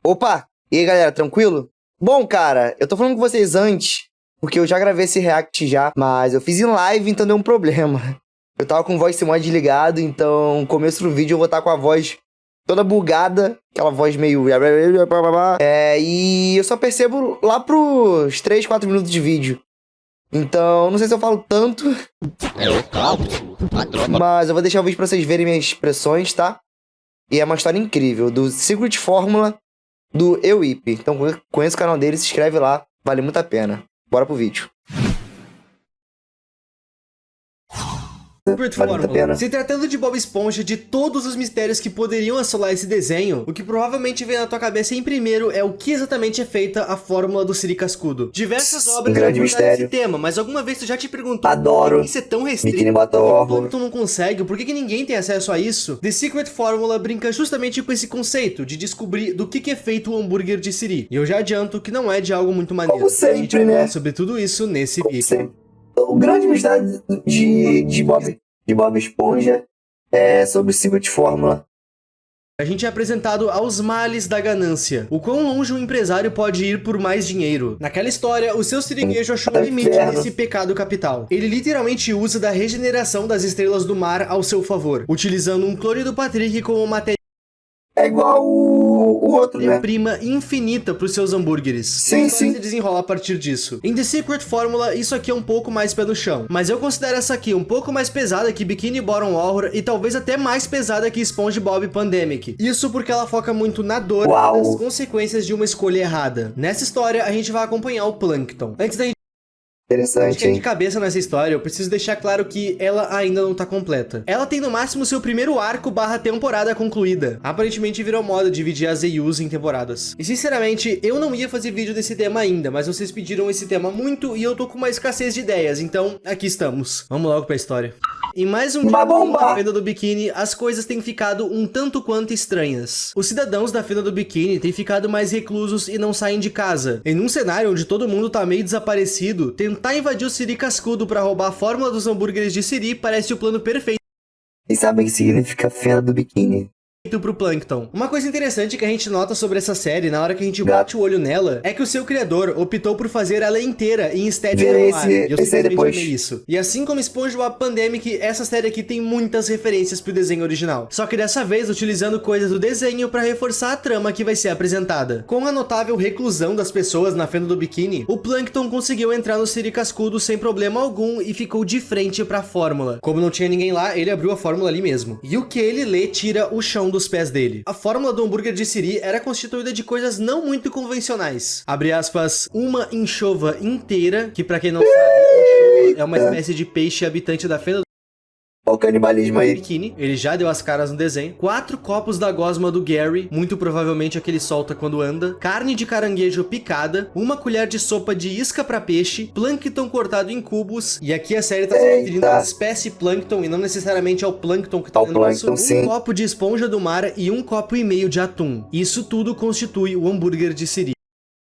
Opa! E aí, galera, tranquilo? Bom, cara, eu tô falando com vocês antes, porque eu já gravei esse react já, mas eu fiz em live, então deu um problema. Eu tava com o voice mod desligado, então no começo do vídeo eu vou estar com a voz toda bugada, aquela voz meio... e eu só percebo lá pros 3, 4 minutos de vídeo. Então, não sei se eu falo tanto, mas eu vou deixar o vídeo pra vocês verem minhas expressões, tá? E é uma história incrível, do Secret Formula do EUIP. Então conheça o canal dele, se inscreve lá, vale muito a pena. Bora pro vídeo. Secret Formula. Se tratando de Bob Esponja, de todos os mistérios que poderiam assolar esse desenho, o que provavelmente vem na tua cabeça em primeiro é o que exatamente é feita a fórmula do Siri Cascudo. Diversas obras grande mistério. esse tema, mas alguma vez tu já te perguntou Adoro. por que isso é tão restrito? Bikini Bottom. Por que tu não consegue? Por que ninguém tem acesso a isso? The Secret Formula brinca justamente com esse conceito de descobrir do que é feito o hambúrguer de Siri. E eu já adianto que não é de algo muito maneiro. Como sempre, a gente vai falar né? sobre tudo isso nesse vídeo. Sempre. O grande mistério de Bob Esponja é sobre o Secret Formula. A gente é apresentado aos males da ganância. O quão longe um empresário pode ir por mais dinheiro. Naquela história, o seu siriguejo achou o limite desse pecado capital. Ele literalmente usa da regeneração das estrelas do mar ao seu favor, utilizando um clorido Patrick como matéria É igual o outro, né? prima infinita para os seus hambúrgueres. Sim, sim. Se desenrola a partir disso. Em The Secret Formula, isso aqui é um pouco mais pé no chão, mas eu considero essa aqui um pouco mais pesada que Bikini Bottom Horror e talvez até mais pesada que SpongeBob Pandemic. Isso porque ela foca muito na dor e nas consequências de uma escolha errada. Nessa história, a gente vai acompanhar o Plankton. Antes da gente Interessante, de hein? cabeça nessa história, eu preciso deixar claro que ela ainda não tá completa. Ela tem no máximo seu primeiro arco / temporada concluída. Aparentemente virou moda dividir as AUs em temporadas. E sinceramente, eu não ia fazer vídeo desse tema ainda, mas vocês pediram esse tema muito e eu tô com uma escassez de ideias, então aqui estamos. Vamos logo pra história. Em mais um dia na Fenda do Bikini, as coisas têm ficado um tanto quanto estranhas. Os cidadãos da Fenda do Bikini têm ficado mais reclusos e não saem de casa. Em um cenário onde todo mundo tá meio desaparecido, tentar invadir o Siri Cascudo pra roubar a fórmula dos hambúrgueres de Siri parece o plano perfeito. Vocês sabem o que significa Fenda do Bikini? Pro Plankton. Uma coisa interessante que a gente nota sobre essa série, na hora que a gente bate o olho nela, é que o seu criador optou por fazer ela inteira em estética noir. E eu simplesmente amei isso. E assim como SpongeBob Pandemic, essa série aqui tem muitas referências pro desenho original. Só que dessa vez utilizando coisas do desenho pra reforçar a trama que vai ser apresentada. Com a notável reclusão das pessoas na Fenda do Bikini, o Plankton conseguiu entrar no Siri Cascudo sem problema algum e ficou de frente pra fórmula. Como não tinha ninguém lá, ele abriu a fórmula ali mesmo. E o que ele lê tira o chão dos pés dele. A fórmula do hambúrguer de Siri era constituída de coisas não muito convencionais. Abre aspas, uma anchova inteira, que pra quem não sabe, anchova é uma espécie de peixe habitante da fenda Olha o canibalismo aí. Bikini, ele já deu as caras no desenho. 4 copos da gosma do Gary, muito provavelmente a que ele solta quando anda. Carne de caranguejo picada. Uma colher de sopa de isca pra peixe. Plâncton cortado em cubos. E aqui a série tá se referindo à espécie Plâncton e não necessariamente ao plâncton que tá dentro disso. Um copo de esponja do mar e 1,5 copos de atum. Isso tudo constitui o hambúrguer de Siri.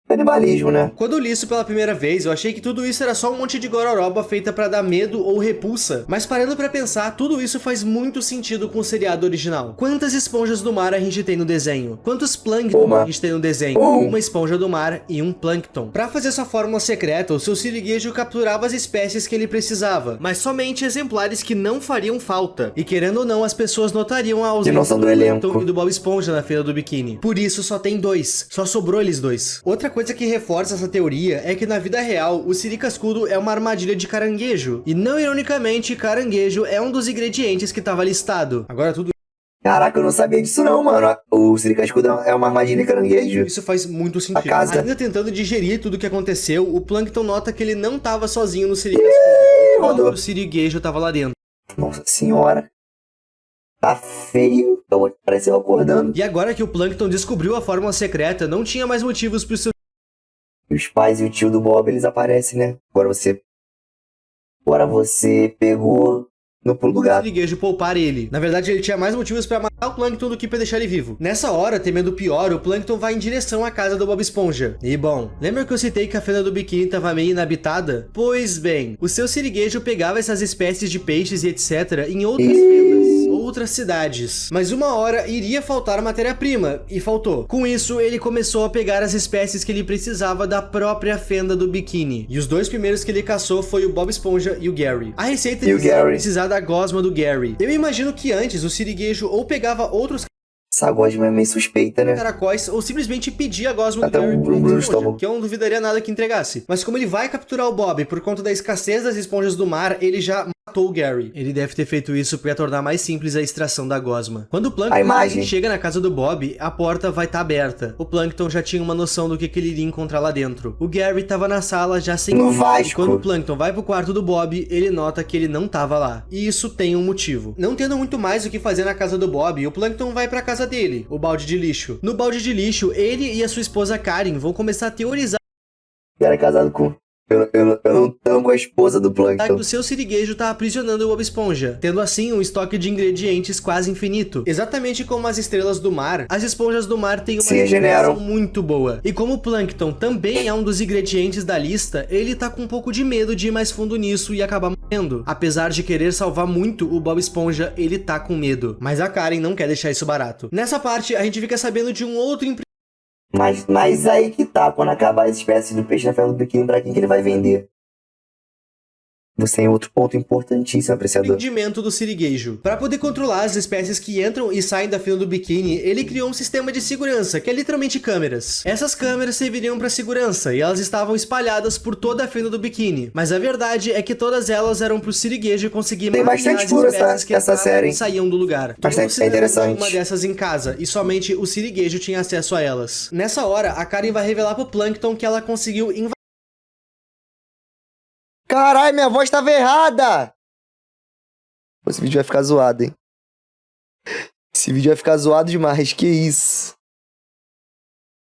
Canibalismo, né? Quando eu li isso pela primeira vez, eu achei que tudo isso era só um monte de gororoba feita pra dar medo ou repulsa. Mas parando pra pensar, tudo isso faz muito sentido com o seriado original. Quantas esponjas do mar a gente tem no desenho? Quantos plâncton a gente tem no desenho? Uma esponja do mar e um plâncton. Pra fazer sua fórmula secreta, o seu siriguejo capturava as espécies que ele precisava, mas somente exemplares que não fariam falta. E querendo ou não, as pessoas notariam a ausência do Plankton e do Bob Esponja na Feira do Bikini. Por isso só tem 2. Só sobrou eles 2. Outra coisa que reforça essa teoria é que na vida real, o Siri Cascudo é uma armadilha de caranguejo. E não ironicamente, caranguejo é um dos ingredientes que estava listado. Agora tudo... Caraca, eu não sabia disso não, mano. O Siri Cascudo é uma armadilha de caranguejo. Isso faz muito sentido. Ainda tentando digerir tudo o que aconteceu, o Plankton nota que ele não estava sozinho no Siri Cascudo. O siriguejo estava lá dentro. Nossa senhora. Tá feio. Parece eu acordando. E agora que o Plankton descobriu a fórmula secreta, não tinha mais motivos pro seu... Os pais e o tio do Bob, eles aparecem, né? Agora você pegou no pulo do gato. Siriguejo poupar ele. Na verdade, ele tinha mais motivos pra matar o Plankton do que pra deixar ele vivo. Nessa hora, temendo o pior, o Plankton vai em direção à casa do Bob Esponja. E bom, lembra que eu citei que a Fenda do Bikini tava meio inabitada? Pois bem, o seu siriguejo pegava essas espécies de peixes e etc. em outras fendas. Ou outras cidades. Mas uma hora iria faltar matéria-prima, e faltou. Com isso, ele começou a pegar as espécies que ele precisava da própria fenda do biquíni. E os dois primeiros que ele caçou foi o Bob Esponja e o Gary. A receita ia precisar da gosma do Gary. Eu imagino que antes o siriguejo ou pegava outros essa gosma é meio suspeita, né? caracóis, ou simplesmente pedia a gosma do Gary pro esponja, que eu não duvidaria nada que entregasse. Mas como ele vai capturar o Bob por conta da escassez das esponjas do mar, ele já matou o Gary. Ele deve ter feito isso para tornar mais simples a extração da gosma. Quando o Plankton chega na casa do Bob, a porta vai estar aberta. O Plankton já tinha uma noção do que ele iria encontrar lá dentro. O Gary tava na sala já sem... No Vasco. E quando o Plankton vai pro quarto do Bob, ele nota que ele não tava lá. E isso tem um motivo. Não tendo muito mais o que fazer na casa do Bob, o Plankton vai pra casa dele, o balde de lixo. No balde de lixo, ele e a sua esposa Karen vão começar a teorizar. Ele era casado com... Eu não tango a esposa do Plankton. O seu siriguejo tá aprisionando o Bob Esponja, tendo assim um estoque de ingredientes quase infinito. Exatamente como as estrelas do mar, as esponjas do mar têm uma regeneração muito boa. E como o Plankton também é um dos ingredientes da lista, ele tá com um pouco de medo de ir mais fundo nisso e acabar morrendo. Apesar de querer salvar muito o Bob Esponja, ele tá com medo. Mas a Karen não quer deixar isso barato. Nessa parte, a gente fica sabendo de um outro Mas aí que tá, quando acabar as espécies do peixe na fenda do biquíni, pra quem que ele vai vender? Você tem outro ponto importantíssimo, apreciador. Entendimento do siriguejo. Para poder controlar as espécies que entram e saem da fenda do biquíni, ele criou um sistema de segurança, que é literalmente câmeras. Essas câmeras serviriam para segurança, e elas estavam espalhadas por toda a fenda do biquíni. Mas a verdade é que todas elas eram pro siriguejo conseguir matar as espécies que essa série saíam do lugar. Bastante interessante. Uma dessas em casa, e somente o siriguejo tinha acesso a elas. Nessa hora, a Karen vai revelar pro Plankton que ela conseguiu invadir. Caralho, minha voz tava errada! Esse vídeo vai ficar zoado, hein? Esse vídeo vai ficar zoado demais, que isso?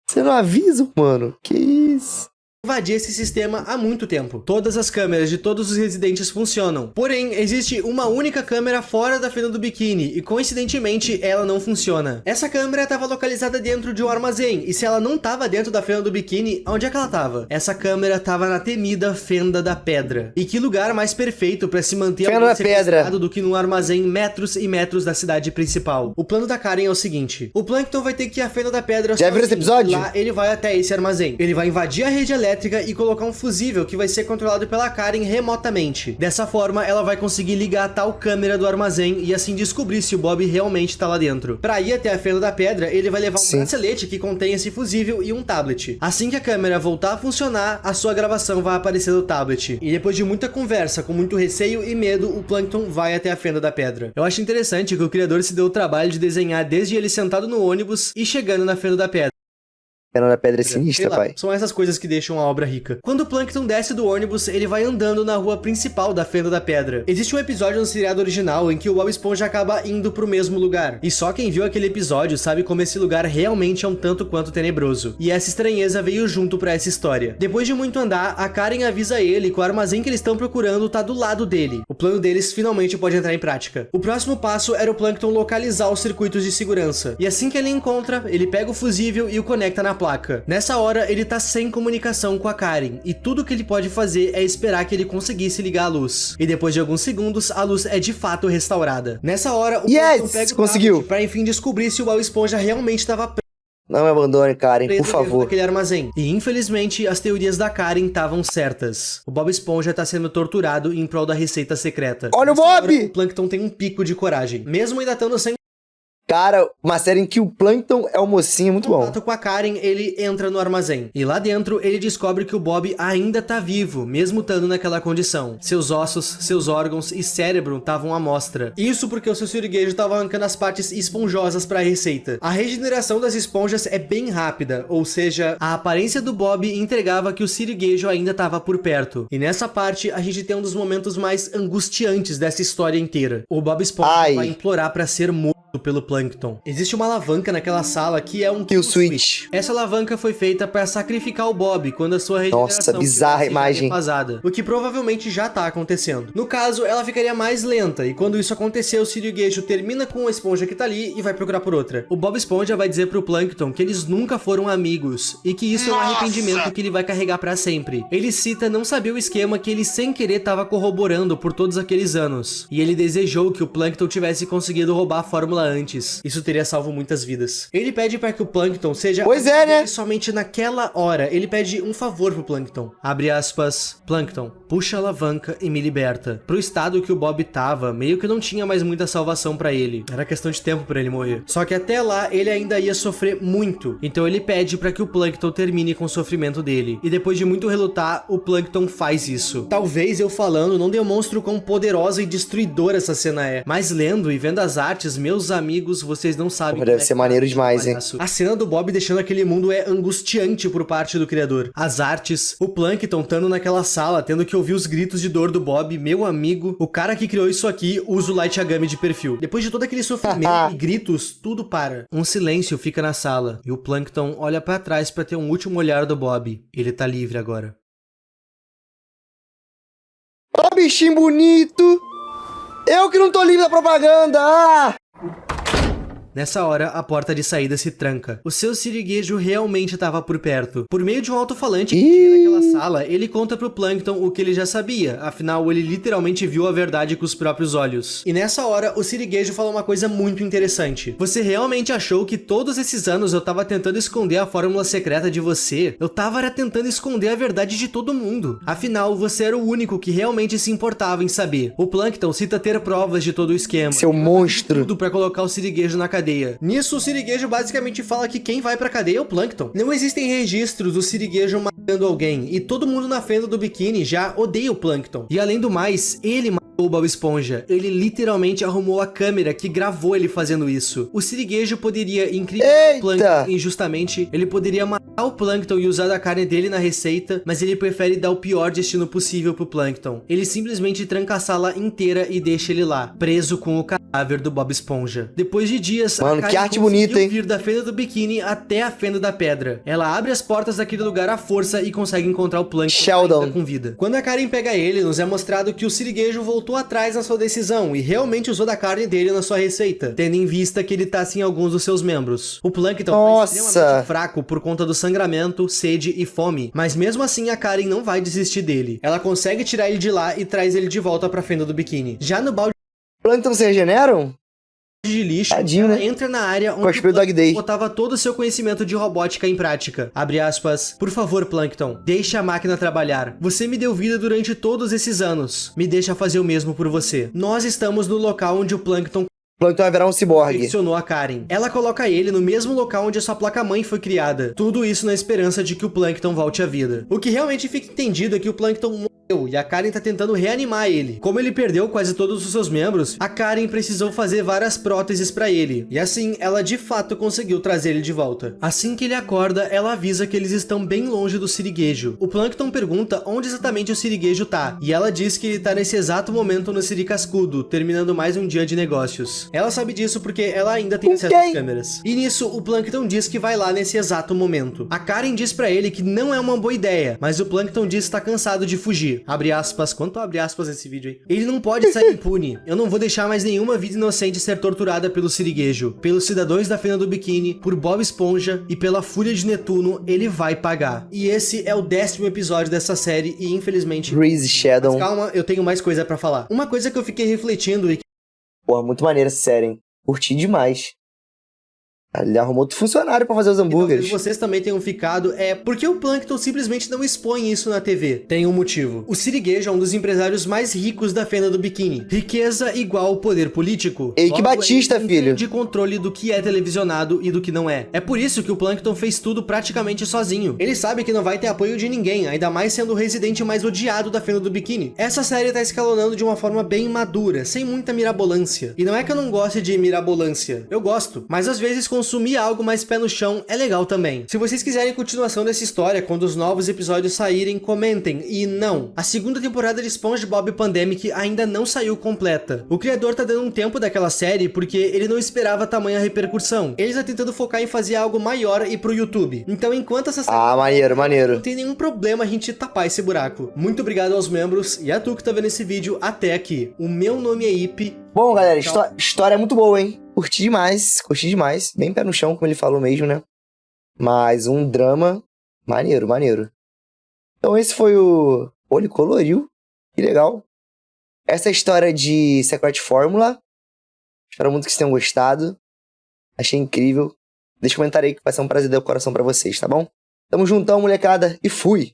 Você não avisa, mano? Que isso? Invadir esse sistema há muito tempo. Todas as câmeras de todos os residentes funcionam. Porém, existe uma única câmera fora da fenda do biquíni e, coincidentemente, ela não funciona. Essa câmera estava localizada dentro de um armazém, e se ela não estava dentro da fenda do biquíni, onde é que ela estava? Essa câmera estava na temida Fenda da Pedra. E que lugar mais perfeito para se manter sequestrado do que num armazém metros e metros da cidade principal. O plano da Karen é o seguinte: o Plankton vai ter que ir à Fenda da Pedra. Já viu esse episódio? Lá ele vai até esse armazém. Ele vai invadir a rede elétrica e colocar um fusível que vai ser controlado pela Karen remotamente. Dessa forma, ela vai conseguir ligar a tal câmera do armazém e assim descobrir se o Bob realmente tá lá dentro. Pra ir até a Fenda da Pedra, ele vai levar um bracelete que contém esse fusível e um tablet. Assim que a câmera voltar a funcionar, a sua gravação vai aparecer no tablet. E depois de muita conversa, com muito receio e medo, o Plankton vai até a Fenda da Pedra. Eu acho interessante que o criador se deu o trabalho de desenhar desde ele sentado no ônibus e chegando na Fenda da Pedra. Fenda da Pedra é sinistra, pai. São essas coisas que deixam a obra rica. Quando o Plankton desce do ônibus, ele vai andando na rua principal da Fenda da Pedra. Existe um episódio no seriado original em que o Bob Esponja acaba indo pro mesmo lugar. E só quem viu aquele episódio sabe como esse lugar realmente é um tanto quanto tenebroso. E essa estranheza veio junto pra essa história. Depois de muito andar, a Karen avisa ele que o armazém que eles estão procurando tá do lado dele. O plano deles finalmente pode entrar em prática. O próximo passo era o Plankton localizar os circuitos de segurança. E assim que ele encontra, ele pega o fusível e o conecta na placa. Nessa hora, ele tá sem comunicação com a Karen, e tudo que ele pode fazer é esperar que ele conseguisse ligar a luz. E depois de alguns segundos, a luz é de fato restaurada. Nessa hora, o Plankton pega o conseguiu pra enfim descobrir se o Bob Esponja realmente estava preso. Não me abandone, Karen, por favor. Daquele armazém. E infelizmente, as teorias da Karen estavam certas. O Bob Esponja tá sendo torturado em prol da receita secreta. Olha o Bob! Hora, o Plankton tem um pico de coragem. Mesmo ainda estando sem... Cara, uma série em que o Plankton é o mocinho, muito bom. Com a Karen, ele entra no armazém. E lá dentro, ele descobre que o Bob ainda tá vivo, mesmo estando naquela condição. Seus ossos, seus órgãos e cérebro estavam à mostra. Isso porque o seu siriguejo estava arrancando as partes esponjosas para a receita. A regeneração das esponjas é bem rápida, ou seja, a aparência do Bob entregava que o siriguejo ainda estava por perto. E nessa parte, a gente tem um dos momentos mais angustiantes dessa história inteira. O Bob Esponja vai implorar para ser morto. pelo Plankton. Existe uma alavanca naquela sala que é um Kill switch. Essa alavanca foi feita para sacrificar o Bob quando a sua regeneração Nossa, bizarra a imagem. Defasada, o que provavelmente já tá acontecendo. No caso, ela ficaria mais lenta, e quando isso acontecer, o Sirigueijo termina com a esponja que tá ali e vai procurar por outra. O Bob Esponja vai dizer pro Plankton que eles nunca foram amigos, e que isso é um arrependimento que ele vai carregar pra sempre. Ele cita não saber o esquema que ele sem querer tava corroborando por todos aqueles anos, e ele desejou que o Plankton tivesse conseguido roubar a fórmula antes. Isso teria salvo muitas vidas. Ele pede para que o Plankton seja né? somente naquela hora. Ele pede um favor pro Plankton. Abre aspas. Plankton, puxa a alavanca e me liberta. Pro estado que o Bob tava, meio que não tinha mais muita salvação pra ele. Era questão de tempo pra ele morrer. Só que até lá, ele ainda ia sofrer muito. Então ele pede pra que o Plankton termine com o sofrimento dele. E depois de muito relutar, o Plankton faz isso. Talvez eu falando não demonstre o quão poderosa e destruidora essa cena é. Mas lendo e vendo as artes, meus amigos, vocês não sabem. Deve ser maneiro demais, hein? A cena do Bob deixando aquele mundo é angustiante por parte do criador. As artes, o Plankton estando naquela sala, tendo que ouvir os gritos de dor do Bob, meu amigo, o cara que criou isso aqui usa o Light Yagami de perfil. Depois de todo aquele sofrimento e gritos, tudo para. Um silêncio fica na sala, e o Plankton olha pra trás pra ter um último olhar do Bob. Ele tá livre agora. Ó, bichinho bonito! Eu que não tô livre da propaganda! Ah! Nessa hora, a porta de saída se tranca. O seu Sirigueijo realmente estava por perto. Por meio de um alto-falante que tinha naquela sala, ele conta pro Plankton o que ele já sabia. Afinal, ele literalmente viu a verdade com os próprios olhos. E nessa hora, o Sirigueijo fala uma coisa muito interessante. Você realmente achou que todos esses anos eu tava tentando esconder a fórmula secreta de você? Eu tava tentando esconder a verdade de todo mundo. Afinal, você era o único que realmente se importava em saber. O Plankton cita ter provas de todo o esquema. Seu monstro. Tudo pra colocar o Sirigueijo na cadeia. Nisso, o Sirigueijo basicamente fala que quem vai pra cadeia é o Plankton. Não existem registros do Sirigueijo matando alguém, e todo mundo na fenda do biquíni já odeia o Plankton. E além do mais, ele matou o Bob Esponja. Ele literalmente arrumou a câmera que gravou ele fazendo isso. O Sirigueijo poderia incriminar o Plankton injustamente, ele poderia matar o Plankton e usar a carne dele na receita, mas ele prefere dar o pior destino possível pro Plankton. Ele simplesmente tranca a sala inteira e deixa ele lá, preso com o cadáver do Bob Esponja. Depois de dias, mano, que arte bonita, hein? Vir da fenda do biquíni até a fenda da pedra. Ela abre as portas daquele lugar à força e consegue encontrar o Plankton ainda com vida. Quando a Karen pega ele, nos é mostrado que o Sirigueijo voltou atrás na sua decisão e realmente usou da carne dele na sua receita, tendo em vista que ele tá sem alguns dos seus membros. O Plankton foi extremamente fraco por conta do sangramento, sede e fome, mas mesmo assim a Karen não vai desistir dele. Ela consegue tirar ele de lá e traz ele de volta pra fenda do biquíni. Já no balde Plankton se regeneram? De lixo, tadinho, ela né? entra na área onde o Plankton botava todo o seu conhecimento de robótica em prática. Abre aspas. Por favor, Plankton, deixe a máquina trabalhar. Você me deu vida durante todos esses anos. Me deixa fazer o mesmo por você. Nós estamos no local onde o Plankton vai virar um ciborgue. Perfeccionou a Karen. Ela coloca ele no mesmo local onde a sua placa-mãe foi criada. Tudo isso na esperança de que o Plankton volte à vida. O que realmente fica entendido é que o Plankton morreu e a Karen tá tentando reanimar ele. Como ele perdeu quase todos os seus membros, a Karen precisou fazer várias próteses pra ele. E assim, ela de fato conseguiu trazer ele de volta. Assim que ele acorda, ela avisa que eles estão bem longe do Sirigueijo. O Plankton pergunta onde exatamente o Sirigueijo tá. E ela diz que ele tá nesse exato momento no Siricascudo, terminando mais um dia de negócios. Ela sabe disso porque ela ainda tem acesso às câmeras. E nisso, o Plankton diz que vai lá nesse exato momento. A Karen diz pra ele que não é uma boa ideia, mas o Plankton diz que tá cansado de fugir. Abre aspas. Quanto abre aspas nesse vídeo aí? Ele não pode sair impune. Eu não vou deixar mais nenhuma vida inocente ser torturada pelo Sirigueijo, pelos cidadãos da fenda do biquíni, por Bob Esponja e pela Fúria de Netuno. Ele vai pagar. E esse é o 10º episódio dessa série e infelizmente... Breeze Shadow. Mas calma, eu tenho mais coisa pra falar. Uma coisa que eu fiquei refletindo e porra, muito maneira essa série, hein? Curti demais. Ele arrumou outro funcionário pra fazer os hambúrgueres. E vocês também tenham ficado, porque o Plankton simplesmente não expõe isso na TV. Tem um motivo. O Sirigueijo é um dos empresários mais ricos da fenda do biquíni. Riqueza igual poder político. Eike Batista, filho. De controle do que é televisionado e do que não é. É por isso que o Plankton fez tudo praticamente sozinho. Ele sabe que não vai ter apoio de ninguém, ainda mais sendo o residente mais odiado da fenda do biquíni. Essa série tá escalonando de uma forma bem madura, sem muita mirabolância. E não é que eu não goste de mirabolância. Eu gosto. Mas às vezes com consumir algo mais pé no chão é legal também. Se vocês quiserem continuação dessa história, quando os novos episódios saírem, comentem. E não, a segunda temporada de SpongeBob Pandemic ainda não saiu completa. O criador tá dando um tempo daquela série porque ele não esperava tamanha repercussão. Ele tá tentando focar em fazer algo maior e pro YouTube. Então, enquanto essa série... maneiro. Não tem nenhum problema a gente tapar esse buraco. Muito obrigado aos membros e a tu que tá vendo esse vídeo até aqui. O meu nome é Ipe. Bom, galera, história é muito boa, hein? Curti demais. Bem pé no chão, como ele falou mesmo, né? Mas um drama maneiro. Então esse foi o... Pô, ele coloriu. Que legal. Essa é a história de Secret Formula. Espero muito que vocês tenham gostado. Achei incrível. Deixa um comentário aí que vai ser um prazer dar o coração pra vocês, tá bom? Tamo juntão, molecada. E fui!